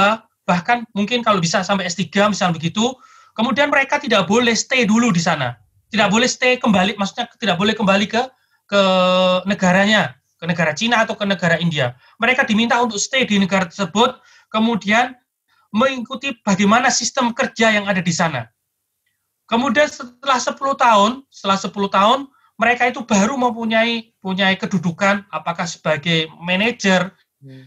bahkan mungkin kalau bisa sampai S3 misalnya begitu. Kemudian mereka tidak boleh stay dulu di sana, tidak boleh stay kembali, maksudnya tidak boleh kembali ke negaranya, ke negara Cina atau ke negara India. Mereka diminta untuk stay di negara tersebut, kemudian mengikuti bagaimana sistem kerja yang ada di sana. Kemudian setelah 10 tahun, mereka itu baru mempunyai kedudukan, apakah sebagai manajer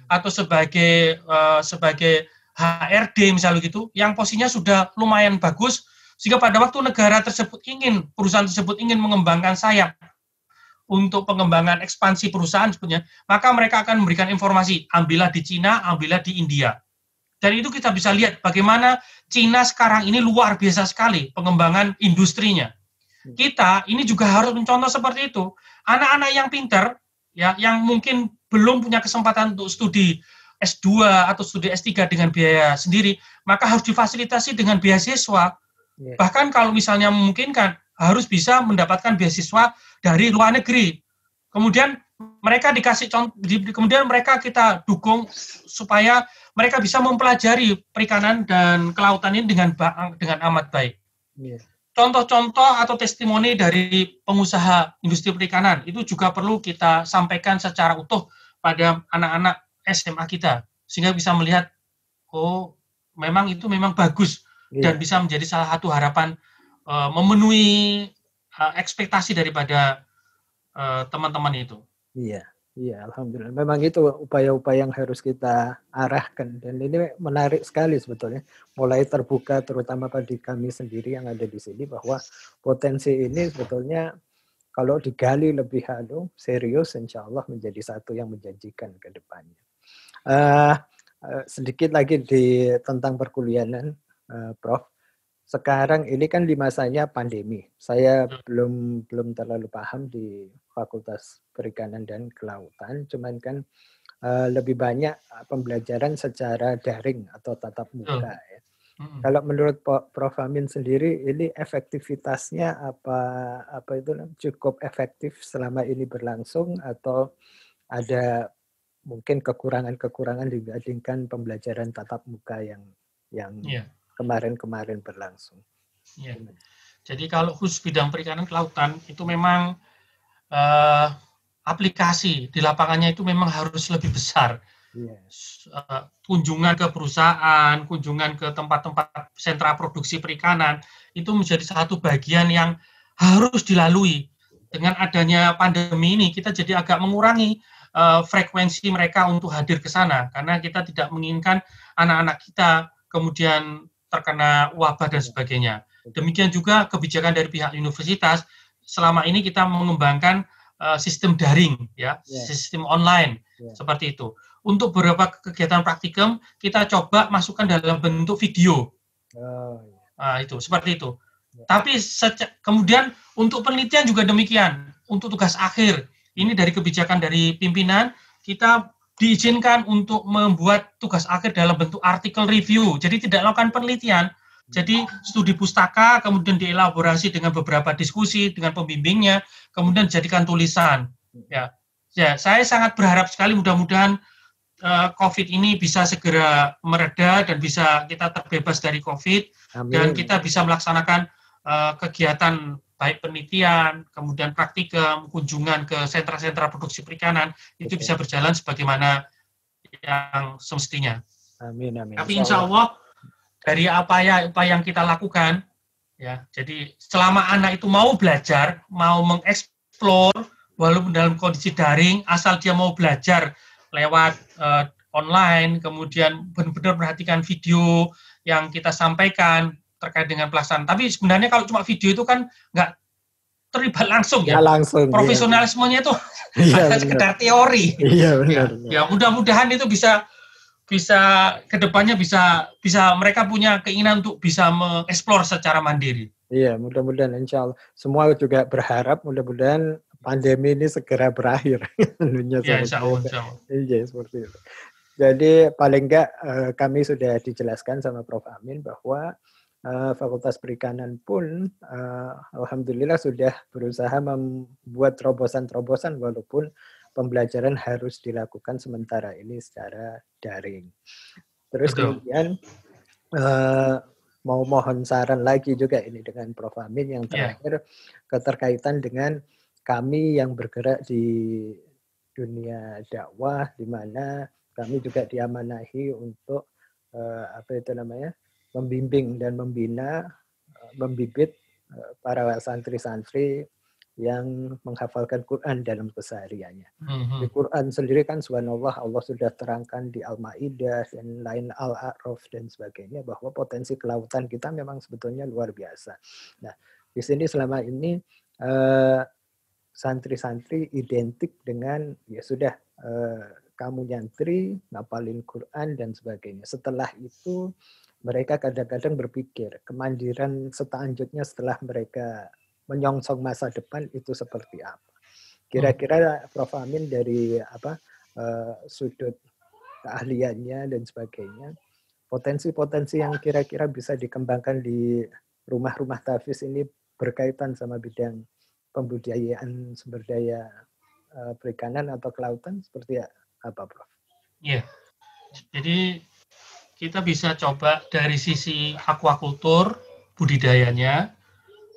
atau sebagai HRD misalnya gitu, yang posisinya sudah lumayan bagus, sehingga pada waktu perusahaan tersebut ingin mengembangkan sayap untuk pengembangan ekspansi perusahaan sebetulnya, maka mereka akan memberikan informasi, ambillah di Cina, ambillah di India. Dan itu kita bisa lihat bagaimana Cina sekarang ini luar biasa sekali pengembangan industrinya. Kita ini juga harus mencontoh seperti itu. Anak-anak yang pintar, ya, yang mungkin belum punya kesempatan untuk studi S2 atau studi S3 dengan biaya sendiri, maka harus difasilitasi dengan beasiswa. Bahkan kalau misalnya memungkinkan, harus bisa mendapatkan beasiswa dari luar negeri. Kemudian mereka kemudian mereka kita dukung supaya mereka bisa mempelajari perikanan dan kelautan ini dengan amat baik. Contoh-contoh atau testimoni dari pengusaha industri perikanan itu juga perlu kita sampaikan secara utuh pada anak-anak SMA kita, sehingga bisa melihat, oh, itu memang bagus dan bisa menjadi salah satu harapan memenuhi ekspektasi daripada teman-teman itu. Iya, Iya, alhamdulillah. Memang itu upaya-upaya yang harus kita arahkan dan ini menarik sekali sebetulnya. Mulai terbuka terutama bagi kami sendiri yang ada di sini bahwa potensi ini sebetulnya kalau digali lebih serius, insya Allah menjadi satu yang menjanjikan ke depannya. Sedikit lagi tentang perkuliahan, Prof. Sekarang ini kan di masanya pandemi. Saya belum terlalu paham di Fakultas Perikanan dan Kelautan, cuman kan lebih banyak pembelajaran secara daring atau tatap muka. Ya. Kalau menurut Prof. Amin sendiri, ini efektivitasnya apa itu cukup efektif selama ini berlangsung atau ada mungkin kekurangan-kekurangan dibandingkan pembelajaran tatap muka yang kemarin-kemarin berlangsung. Ya. Jadi kalau khusus bidang perikanan kelautan itu memang aplikasi di lapangannya itu memang harus lebih besar. Yes. Kunjungan ke perusahaan, kunjungan ke tempat-tempat sentra produksi perikanan itu menjadi satu bagian yang harus dilalui. Dengan adanya pandemi ini kita jadi agak mengurangi frekuensi mereka untuk hadir ke sana karena kita tidak menginginkan anak-anak kita kemudian terkena wabah dan sebagainya. Demikian juga kebijakan dari pihak universitas selama ini kita mengembangkan sistem daring, ya, sistem online seperti itu. Untuk beberapa kegiatan praktikum kita coba masukkan dalam bentuk video, itu seperti itu. Tapi kemudian untuk penelitian juga demikian. Untuk tugas akhir ini dari kebijakan dari pimpinan kita diizinkan untuk membuat tugas akhir dalam bentuk artikel review. Jadi tidak melakukan penelitian. Jadi studi pustaka kemudian dielaborasi dengan beberapa diskusi dengan pembimbingnya, kemudian dijadikan tulisan. Ya, saya sangat berharap sekali mudah-mudahan COVID ini bisa segera mereda dan bisa kita terbebas dari COVID. Amin. Dan kita bisa melaksanakan kegiatan baik penelitian, kemudian praktikum, kunjungan ke sentra-sentra produksi perikanan itu bisa berjalan sebagaimana yang semestinya. Amin, amin. Tapi insya Allah dari apa yang kita lakukan, ya, jadi selama anak itu mau belajar, mau mengeksplor, walaupun dalam kondisi daring, asal dia mau belajar lewat online, kemudian benar-benar perhatikan video yang kita sampaikan terkait dengan pelaksanaan. Tapi sebenarnya kalau cuma video itu kan nggak terlibat langsung ya. Langsung. Profesionalismenya itu sekedar teori. Iya benar. Ya mudah-mudahan itu bisa kedepannya bisa mereka punya keinginan untuk bisa mengeksplor secara mandiri. Iya, mudah-mudahan insya Allah. Semua juga berharap mudah-mudahan pandemi ini segera berakhir. Ya, insya Allah. Iya, seperti itu. Jadi paling enggak kami sudah dijelaskan sama Prof. Amin bahwa Fakultas Perikanan pun alhamdulillah sudah berusaha membuat terobosan-terobosan walaupun pembelajaran harus dilakukan sementara ini secara daring. Terus kemudian mau mohon saran lagi juga ini dengan Prof. Amin yang terakhir keterkaitan dengan kami yang bergerak di dunia dakwah di mana kami juga diamanahi untuk membimbing dan membibit para santri-santri yang menghafalkan Quran dalam kesehariannya. Di Quran sendiri kan subhanallah Allah sudah terangkan di Al-Maidah dan lain Al-A'raf dan sebagainya bahwa potensi kelautan kita memang sebetulnya luar biasa. Nah, di sini selama ini santri-santri identik dengan ya sudah kamu nyantri, ngapalin Quran dan sebagainya. Setelah itu mereka kadang-kadang berpikir kemandiran selanjutnya setelah mereka menyongsong masa depan itu seperti apa. Kira-kira Prof. Amin dari sudut keahliannya dan sebagainya, potensi-potensi yang kira-kira bisa dikembangkan di rumah-rumah tahfiz ini berkaitan sama bidang pembudayaan sumber daya perikanan atau kelautan seperti apa, Prof? Iya. Jadi kita bisa coba dari sisi aquakultur, budidayanya,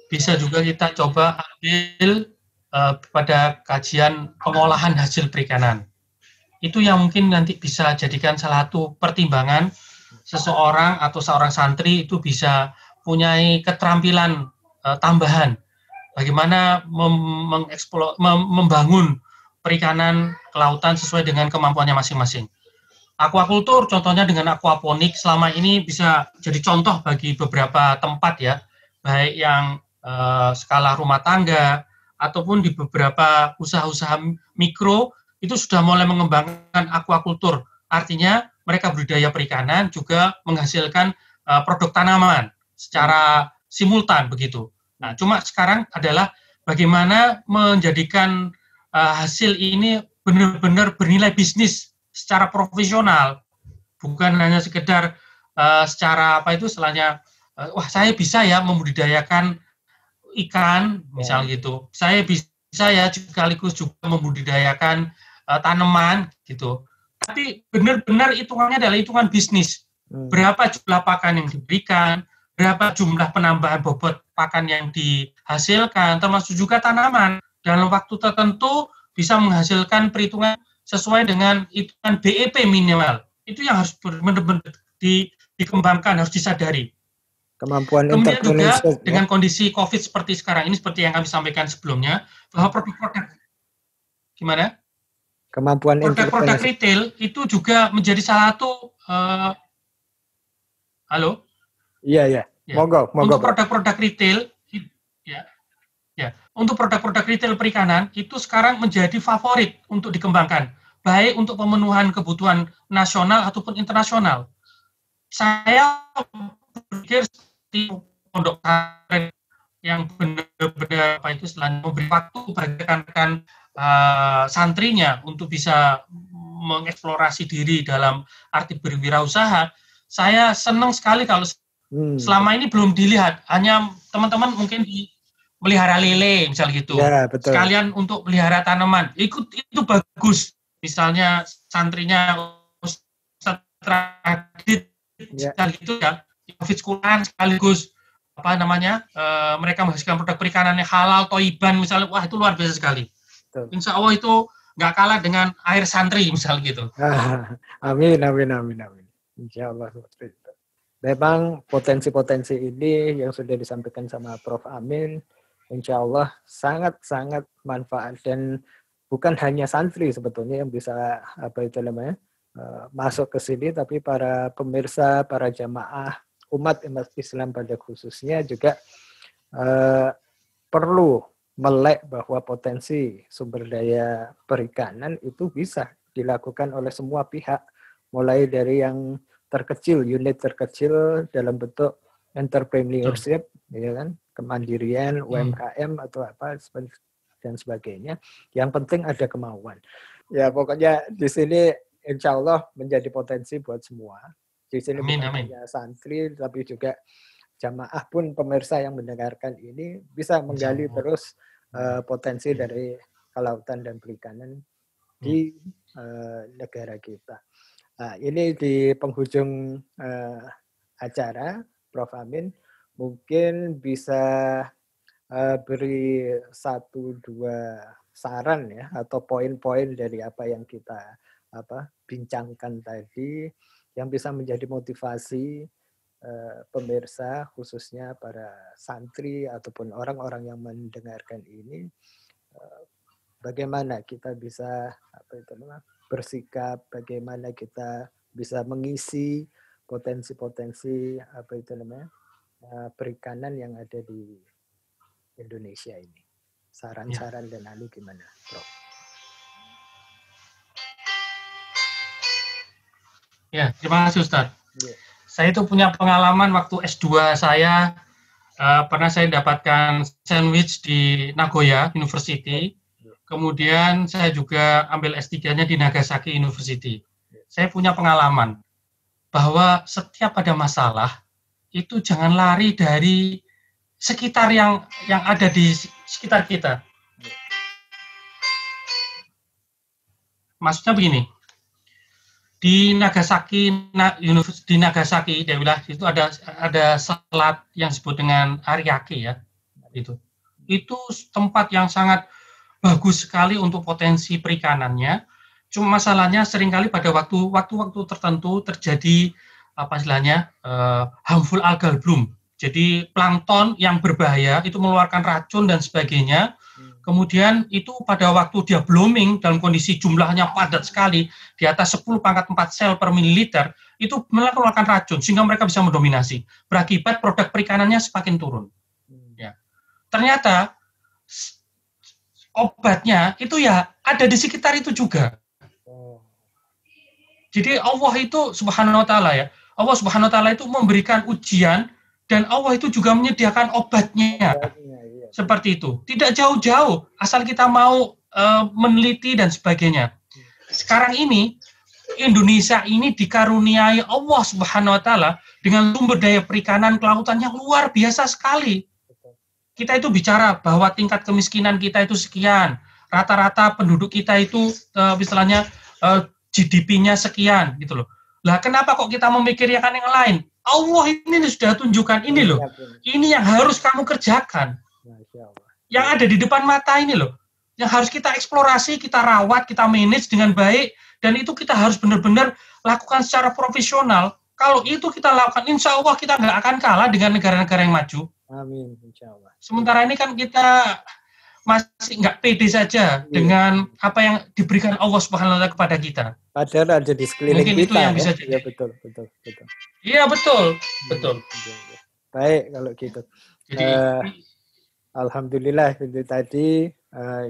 bisa juga kita coba ambil pada kajian pengolahan hasil perikanan. Itu yang mungkin nanti bisa jadikan salah satu pertimbangan seseorang atau seorang santri itu bisa punya keterampilan tambahan. Bagaimana membangun perikanan, kelautan sesuai dengan kemampuannya masing-masing. Aquaculture contohnya dengan aquaponik selama ini bisa jadi contoh bagi beberapa tempat ya, baik yang skala rumah tangga ataupun di beberapa usaha-usaha mikro itu sudah mulai mengembangkan aquaculture. Artinya mereka budidaya perikanan juga menghasilkan produk tanaman secara simultan begitu. Nah, cuma sekarang adalah bagaimana menjadikan hasil ini benar-benar bernilai bisnis secara profesional, bukan hanya sekedar secara apa itu istilahnya, wah saya bisa ya membudidayakan ikan, misal gitu. Saya bisa ya sekaligus juga membudidayakan tanaman gitu. Tapi benar-benar hitungannya adalah hitungan bisnis. Berapa jumlah pakan yang diberikan, berapa jumlah penambahan bobot pakan yang dihasilkan, termasuk juga tanaman. Dalam waktu tertentu bisa menghasilkan perhitungan sesuai dengan hitungan BEP minimal. Itu yang harus benar-benar dikembangkan, harus disadari. Kemampuan kemudian juga dengan kondisi COVID seperti sekarang ini, seperti yang kami sampaikan sebelumnya, bahwa produk-produk gimana? Kemampuan produk-produk retail itu juga menjadi salah satu halo? Iya. Monggo. Untuk produk-produk retail untuk produk-produk retail perikanan itu sekarang menjadi favorit untuk dikembangkan, baik untuk pemenuhan kebutuhan nasional ataupun internasional. Saya berpikir seperti pondok pesantren yang benar-benar apa itu selain memberi waktu bagi rekan-rekan santrinya untuk bisa mengeksplorasi diri dalam arti berwirausaha. Saya senang sekali kalau selama ini belum dilihat, hanya teman-teman mungkin melihara lele misal gitu, ya, betul. Sekalian untuk melihara tanaman, itu bagus. Misalnya santrinya Ustaz Radit gitu ya, fiskulan sekaligus mereka menghasilkan produk perikanan yang halal, toiban misalnya, wah itu luar biasa sekali. Betul. Insya Allah itu nggak kalah dengan air santri misal gitu. Amin. Insya Allah seperti itu. Memang potensi-potensi ini yang sudah disampaikan sama Prof. Amin, insya Allah sangat-sangat manfaat, dan bukan hanya santri sebetulnya yang bisa masuk ke sini, tapi para pemirsa, para jamaah, umat Islam pada khususnya juga perlu melek bahwa potensi sumber daya perikanan itu bisa dilakukan oleh semua pihak, mulai dari yang terkecil, unit terkecil dalam bentuk entrepreneurship, ya kan, kemandirian, UMKM atau apa dan sebagainya. Yang penting ada kemauan. Ya pokoknya di sini insya Allah menjadi potensi buat semua. Di sini bukan hanya santri, tapi juga jamaah pun, pemirsa yang mendengarkan ini bisa menggali terus potensi dari kelautan dan perikanan di negara kita. Nah, ini di penghujung acara, Prof. Amin mungkin bisa beri 1-2 saran ya, atau poin-poin dari apa yang kita bincangkan tadi, yang bisa menjadi motivasi pemirsa, khususnya para santri ataupun orang-orang yang mendengarkan ini, bagaimana kita bisa bersikap, bagaimana kita bisa mengisi potensi-potensi perikanan yang ada di Indonesia ini. Saran-saran dan lalu gimana, Prof? Ya, terima kasih Ustaz. Saya itu punya pengalaman waktu S2 saya, pernah saya dapatkan sandwich di Nagoya University, kemudian saya juga ambil S3-nya di Nagasaki University. Saya punya pengalaman bahwa setiap ada masalah, itu jangan lari dari sekitar yang ada di sekitar kita. Maksudnya begini, di Nagasaki, itu ada selat yang disebut dengan Ariake ya, itu tempat yang sangat bagus sekali untuk potensi perikanannya. Cuma masalahnya seringkali pada waktu-waktu tertentu terjadi harmful algal bloom Jadi plankton yang berbahaya itu mengeluarkan racun dan sebagainya. Kemudian itu pada waktu dia blooming dalam kondisi jumlahnya padat sekali, di atas 10 pangkat 4 sel per mililiter, itu mengeluarkan racun sehingga mereka bisa mendominasi. Berakibat produk perikanannya semakin turun. Ya. Ternyata obatnya itu ya ada di sekitar itu juga. Jadi Allah itu subhanahu wa ta'ala ya, Allah subhanahu wa ta'ala itu memberikan ujian dan Allah itu juga menyediakan obatnya. Seperti itu. Tidak jauh-jauh, asal kita mau meneliti dan sebagainya. Sekarang ini, Indonesia ini dikaruniai Allah subhanahu wa ta'ala dengan sumber daya perikanan kelautan yang luar biasa sekali. Kita itu bicara bahwa tingkat kemiskinan kita itu sekian, rata-rata penduduk kita itu istilahnya GDP-nya sekian gitu loh. Lah kenapa kok kita memikirkan yang lain? Allah ini sudah tunjukkan ini loh. Ini yang harus kamu kerjakan. Yang ada di depan mata ini loh. Yang harus kita eksplorasi, kita rawat, kita manage dengan baik, dan itu kita harus benar-benar lakukan secara profesional. Kalau itu kita lakukan, insya Allah kita nggak akan kalah dengan negara-negara yang maju. Amin, insya Allah. Sementara ini kan kita masih nggak pede saja dengan apa yang diberikan Allah Subhanahu wa Ta'ala kepada kita. Padahal ada di sekeliling mungkin kita. Itu yang bisa Iya betul. Iya betul. Baik kalau gitu. Jadi, alhamdulillah itu tadi,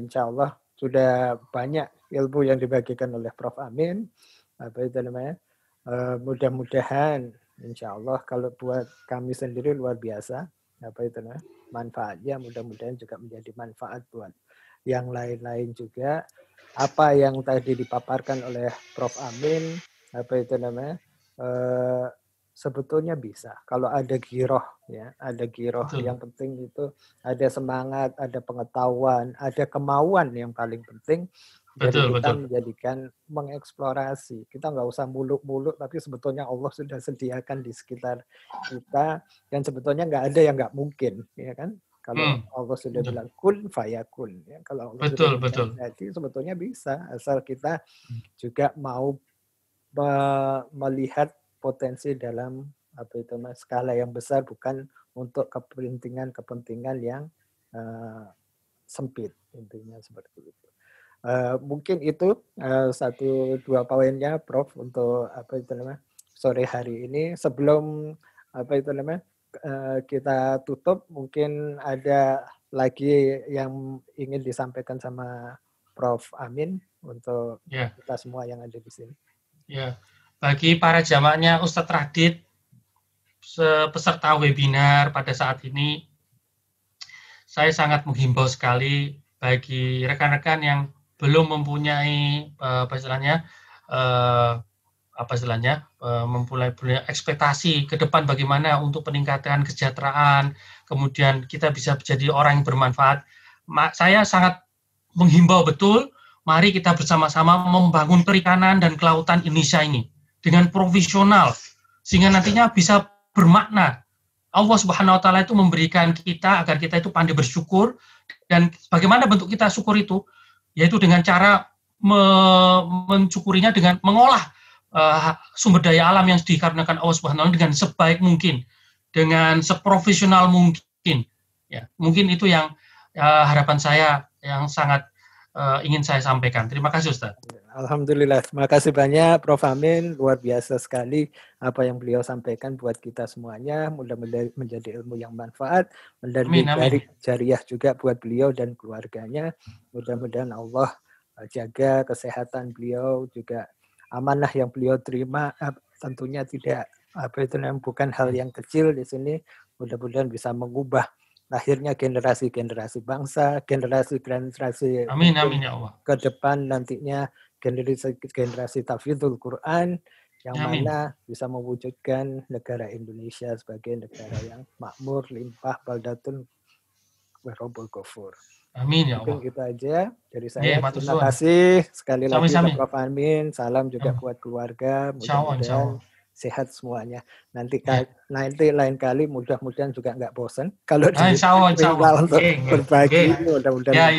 insya Allah sudah banyak ilmu yang dibagikan oleh Prof. Amin. Apa itu namanya? Mudah-mudahan, insya Allah kalau buat kami sendiri luar biasa. Apa itu namanya? Manfaatnya mudah-mudahan juga menjadi manfaat buat yang lain-lain juga. Apa yang tadi dipaparkan oleh Prof. Amin, apa itu namanya, sebetulnya bisa. Kalau ada giroh, ya, ada giroh. Betul. Yang penting itu ada semangat, ada pengetahuan, ada kemauan yang paling penting. Jadi kita menjadikan mengeksplorasi. Kita nggak usah muluk-muluk, tapi sebetulnya Allah sudah sediakan di sekitar kita. Dan sebetulnya nggak ada yang nggak mungkin, ya kan? Kalau Allah sudah bilang kun fayakun, ya. Kalau Allah sudah bilang jadi, sebetulnya bisa. Asal kita juga mau melihat potensi dalam apa itu skala yang besar, bukan untuk kepentingan yang sempit, intinya seperti itu. Mungkin itu 1-2 poinnya Prof untuk apa itu namanya sore hari ini. Sebelum apa itu namanya kita tutup, mungkin ada lagi yang ingin disampaikan sama Prof. Amin untuk kita semua yang ada di sini. Ya, bagi para jamaahnya Ustadz Radit, peserta webinar pada saat ini, saya sangat menghimbau sekali bagi rekan-rekan yang belum mempunyai mempunyai ekspektasi ke depan bagaimana untuk peningkatan kesejahteraan, kemudian kita bisa menjadi orang yang bermanfaat. Saya sangat menghimbau betul, mari kita bersama-sama membangun perikanan dan kelautan Indonesia ini dengan profesional, sehingga nantinya bisa bermakna. Allah Subhanahu wa Ta'ala itu memberikan kita agar kita itu pandai bersyukur, dan bagaimana bentuk kita syukur itu? Yaitu dengan cara mensyukurinya dengan mengolah sumber daya alam yang dikaruniakan Allah Subhanahu wa Ta'ala dengan sebaik mungkin, dengan seprofesional mungkin. Ya, mungkin itu yang harapan saya yang sangat ingin saya sampaikan. Terima kasih Ustaz. Alhamdulillah, terima kasih banyak Prof. Amin, luar biasa sekali apa yang beliau sampaikan buat kita semuanya. Mudah-mudahan menjadi ilmu yang manfaat, menjadi jariah juga buat beliau dan keluarganya. Mudah-mudahan Allah jaga kesehatan beliau, juga amanah yang beliau terima tentunya tidak bukan hal yang kecil di sini. Mudah-mudahan bisa mengubah lahirnya generasi-generasi bangsa, generasi amin ya Allah. Ke depan nantinya generasi tahfidzul Quran yang mana bisa mewujudkan negara Indonesia sebagai negara yang makmur, limpah, baldatun warobul ghafur. Amin ya Allah. Mungkin kita aja dari saya. Terima kasih sekali lagi Prof. Amin. Salam juga buat keluarga. Mudah-mudahan sehat semuanya. Nanti lain kali mudah-mudahan juga nggak bosan kalau untuk berbagi. Mudah-mudahan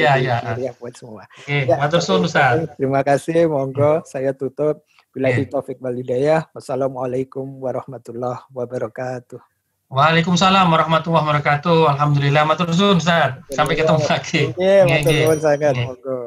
buat semua. Matur suwun Ustaz. Terima kasih. Monggo saya tutup. Billahi taufik wal hidayah. Wassalamualaikum warahmatullahi wabarakatuh. Waalaikumsalam warahmatullahi wabarakatuh. Alhamdulillah matur suwun Ustaz. Sampai ketemu lagi. Nggih, matur nuwun sanget. Nggih. Monggo.